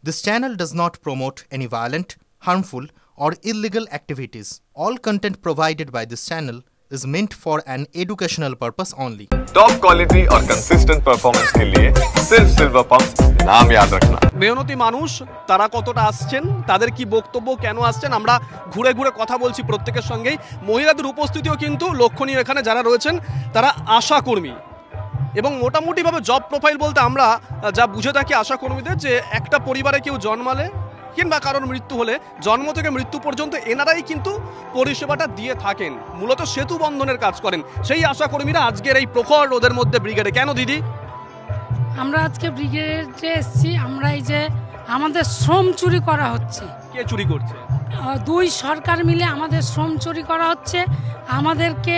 This channel does not promote any violent, harmful, or illegal activities. All content provided by this channel is meant for an educational purpose only. Top quality और consistent performance के लिए सिर्फ silver pump नाम याद रखना। মেহনতি মানুষ তারা কতটা আসছেন, তাদের কি বক্তব্য, কেন আসছেন, আমরা ঘুরে ঘুরে কথা বলছি প্রত্যেকের সঙ্গেই। মহিলাদের উপস্থিতিও কিন্তু লক্ষণীয়। এখানে যারা রয়েছেন তারা আশাকর্মী এবং মোটামুটিভাবে জব প্রোফাইল বলতে আমরা যা বুঝে থাকি আশাকর্মীদের, যে একটা পরিবারে কেউ জন্মালে কিংবা কারোর মৃত্যু হলে জন্ম থেকে মৃত্যু পর্যন্ত এনারাই কিন্তু পরিষেবাটা দিয়ে থাকেন। মূলত সেতু বন্ধনের কাজ করেন সেই আশাকর্মীরা আজকের এই প্রখর রোদের মধ্যে ব্রিগেডে। কেন দিদি? আমরা আজকে ব্রিগেডে এসেছি, আমরা এই যে আমাদের শ্রম চুরি করা হচ্ছে। কে চুরি করছে? দুই সরকার মিলে আমাদের শ্রম চুরি করা হচ্ছে, আমাদেরকে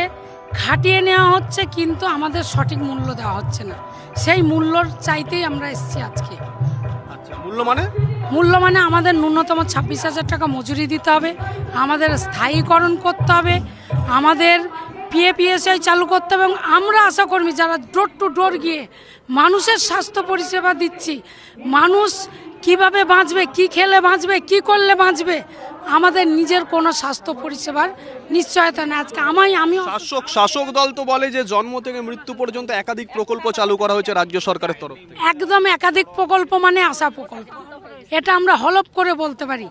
খাটিয়ে নেওয়া হচ্ছে, কিন্তু আমাদের সঠিক মূল্য দেওয়া হচ্ছে না। সেই মূল্যর চাইতেই আমরা এসেছি আজকে। আচ্ছা, মূল্য মানে? মূল্য মানে আমাদের ন্যূনতম 26,000 টাকা মজুরি দিতে হবে, আমাদের স্থায়ীকরণ করতে হবে, আমাদের পিএপিএসআই চালু করতে হবে। এবং আমরা আশাকর্মী যারা ডোর টু ডোর গিয়ে মানুষের স্বাস্থ্য পরিষেবা দিচ্ছি, মানুষ কিভাবে বাঁচবে, কি খেলে বাঁচবে, কি করলে বাঁচবে, আমাদের নিজের কোনো স্বাস্থ্য পরিষেবার নিশ্চয়তা নেই। আজকে আমি শাসক দল তো বলে যে জন্ম থেকে মৃত্যু পর্যন্ত একাধিক প্রকল্প চালু করা হয়েছে রাজ্য সরকারের তরফ থেকে। একদম একাধিক প্রকল্প মানে আশা প্রকল্প, এটা আমরা হলফ করে বলতে পারি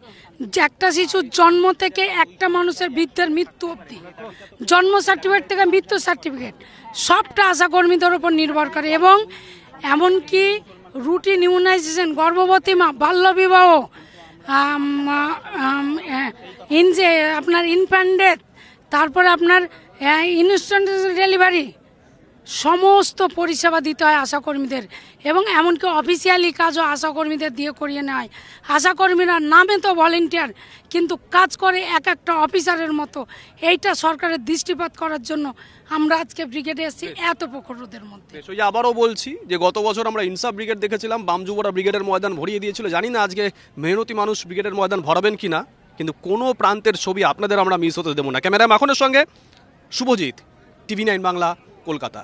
যে একটা শিশুর জন্ম থেকে একটা মানুষের বৃদ্ধের মৃত্যু অবধি, জন্ম সার্টিফিকেট থেকে মৃত্যু সার্টিফিকেট সবটা আশাকর্মীদের উপর নির্ভর করে। এবং এমনকি রুটিন ইমিউনাইজেশন, গর্ভবতী মা, বাল্যবিবাহ, আপনার ইনফ্যান্ট ডেথ, তারপরে আপনার ইনস্ট্যান্ট ডেলিভারি, সমস্ত পরিষেবা দিতে হয় আশাকর্মীদের। এবং এমনকি অফিসিয়ালি কাজও আশাকর্মীদের দিয়ে করিয়ে নেওয়া হয়। আশাকর্মীরা নামে তো ভলেন্টিয়ার, কিন্তু কাজ করে এক একটা অফিসারের মতো। এইটা সরকারের দৃষ্টিপাত করার জন্য আমরা আজকে ব্রিগেডে এসেছি এত প্রখর রোদের মধ্যে। আবারও বলছি যে গত বছর আমরা ইনসাফ ব্রিগেড দেখেছিলাম, বামযুবরা ব্রিগেডের ময়দান ভরিয়ে দিয়েছিল। জানি না আজকে মেহনতি মানুষ ব্রিগেডের ময়দান ভরাবেন কিনা, কিন্তু কোনো প্রান্তের ছবি আপনাদের আমরা মিস হতে দেবো না। ক্যামেরায় মাখনের সঙ্গে শুভজিৎ, TV9 বাংলা, কলকাতা।